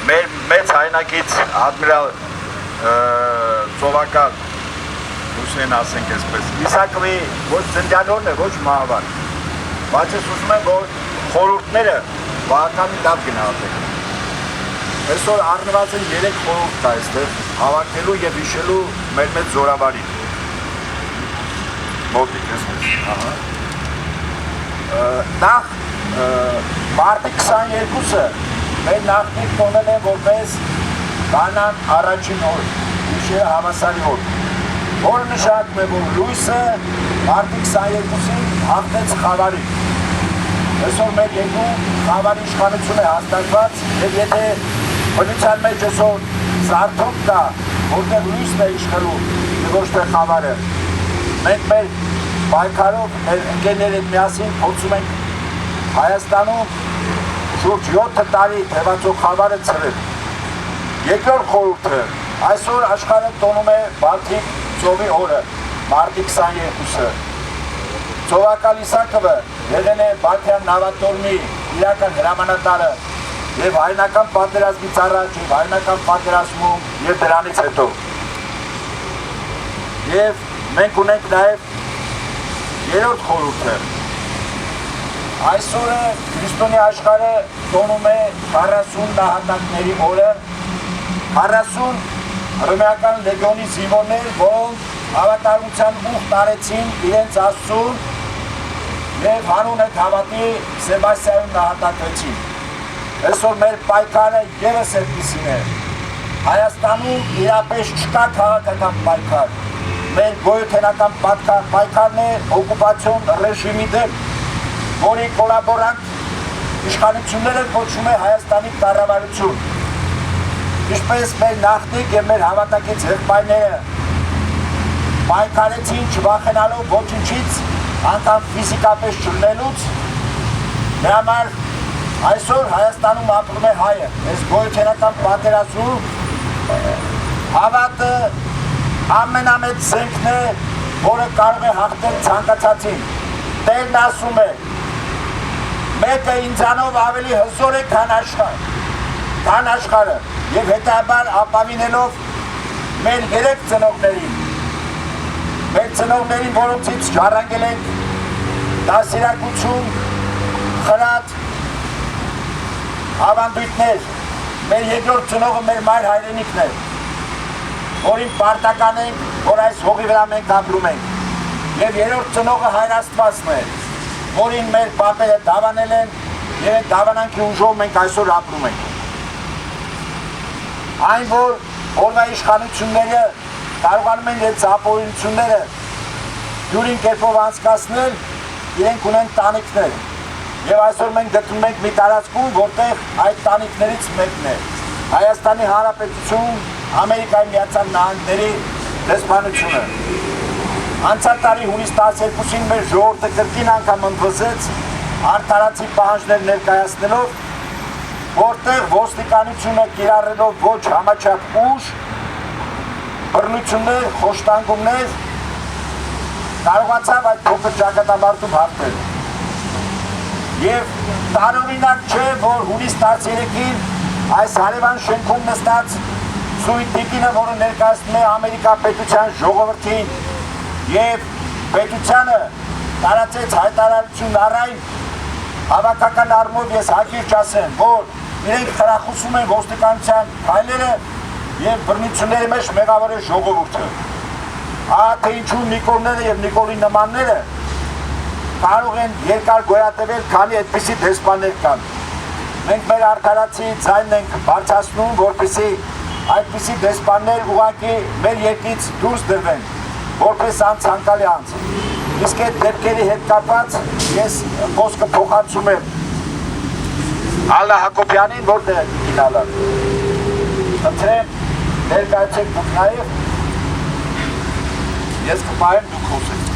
Մեծ հայնակից ադմիրալ ծովակալ Հուսեն ասենք այսպես Իսակովի ոչ ծննդյանորն է, ոչ մահվան, բայց ես ուզում եմ, որ խորհուրդները բավականին լավ գնահատենք։ Այսօր առնված են 3 խորհուրդ կա այստեղ հավաքելու եւ հիշելու մեր մեծ զորավարին։ Մոտիկ այսպես, նախ մարտի 22-ը մեր նախնիկ տոնել են որպես կանան առաջին օր, հիշերը հավասարի օր, որը նշանակում է, որ լույսը մարտի 22-ին հաղթեց խավարին։ Այսօր մեր երկու խավարի իշխանություն է հաստատված եւ եթե բնության մեջ այսօր զարթոնք կա, որտեղ լույսն է իշխելու եւ ոչ թե խավարը, մենք մեր պայքարով մեր ընկերների հետ միասին փորձում ենք Հայաստանում շուրջ 7 տարի թևածող խավարը ցրել։ Երկրորդ խորհուրդը այսօր աշխարհը տոնում է Բալթիկ ծովի օրը, մարտի 22-ը։ Ծովակալ Իսակովը եղել է Բալթյան նավատորմի իրական հրամանատարը եւ հայնական պատերազմից առաջ եւ հայնական պատերազմում եւ դրանից հետո։ Եվ մենք ունենք նաեւ երրորդ խորհուրդը։ Այսօրը քրիստոնյա աշխարհը տոնում է 40 նահատակների օրը, 40 հռոմեական լեգիոնի զինվորներ, որոնք հավատարմության ուխտ արեցին իրենց Աստծուն եւ հանուն այդ հավատի Սեբաստիայում նահատակվեցին։ Այսօր մեր պայքարը եւս այդպիսին է։ Հայաստանում իրապես չկա քաղաքական պայքար։ Մեր գոյութենական պայքարն է օկուպացիոն ռեժիմի դեմ, որի կոլաբորանտ իշխանությունները կոչվում է Հայաստանի կառավարություն։ Ինչպես մեր նախնիկ եւ մեր հավատակից եղբայրները պայքարեցին չվախենալով ոչնչից, անգամ ֆիզիկապես չլնելուց, դրա համար այսօր Հայաստանում ապրում է հայը, այս գոյութենական պատերազմում հավատը ամենամեծ զենքն է, որը կարող է հաղթել ցանկացածին։ Տերն ասում է. մեկը ինձանով ավելի հզոր է, քան աշխարհը, եւ հետաբար ապավինելով մեր 3 ծնողներին, մեր ծնողներին, որոնցից ժառանգել ենք դասիրակություն, խրատ, ավանդույթներ, մեր երկրորդ ծնողը մեր մայր հայրենիքն է, որին պարտական ենք, որ այս հողի վրա մենք ապրում ենք, եւ երրորդ ծնողը Հայր Աստվածն է, որին մեր պապերը դավանել են եւ այդ դավանանքի ուժով մենք այսօր ապրում ենք։ Այն որ օրվա իշխանությունները կարողանում են իրենց ապօրինությունները դյուրին կերպով անցկացնել, իրենք ունեն տանիքներ եւ այսօր մենք գտնվում ենք մի տարածքում, որտեղ այդ տանիքներից մեկն է Հայաստանի Հանրապետություն Ամերիկայի Միացյալ Նահանգների դեսպանությունը։ Անցյալ տարի հունիս 12-ին մեր ժողովուրդը կրկին անգամ ընդվզեց արդարացի պահանջներ ներկայացնելով, որտեղ ոստիկանությունը կիրառելով ոչ համաչափ ուժ, բռնություններ, խոշտանգումներ կարողացավ այդ փոքր ճակատամարտում հաղթել։ Եվ տարօրինակ չէ, որ հունիս 13-ին այս հարևան շենքում նստած Սույթ Տիկինը, որը ներկայացնում է Ամերիկա պետության ժողովրդին եւ պետությանը տարածեց հայտարարություն առայն հավաքական առումով ես հակիրճ ասեմ, որ իրենք խրախուսում են ոստիկանության քայլերը եւ բռնությունների մեջ մեղավոր է ժողովուրդը։ Ահա թե ինչու Նիկոլները եւ Նիկոլի նմանները կարող են երկար գոյատևել, քանի այդպիսի դեսպաններ կան։ Մենք մեր արդարացի ձայնն ենք բարձրացնում, որպեսզի այդպիսի դեսպաններ ուղղակի մեր երկրից դուրս դրվեն, որպես անցանկալի անձ։ Իսկ այդ դեպքերի հետ կապված ես խոսքը փոխանցում եմ Ալլա Հակոբյանին, որտեղ է գնալը։ Խնդրեմ ներկայացեք դուք նաև, ես կպահեմ դուք խոսեք։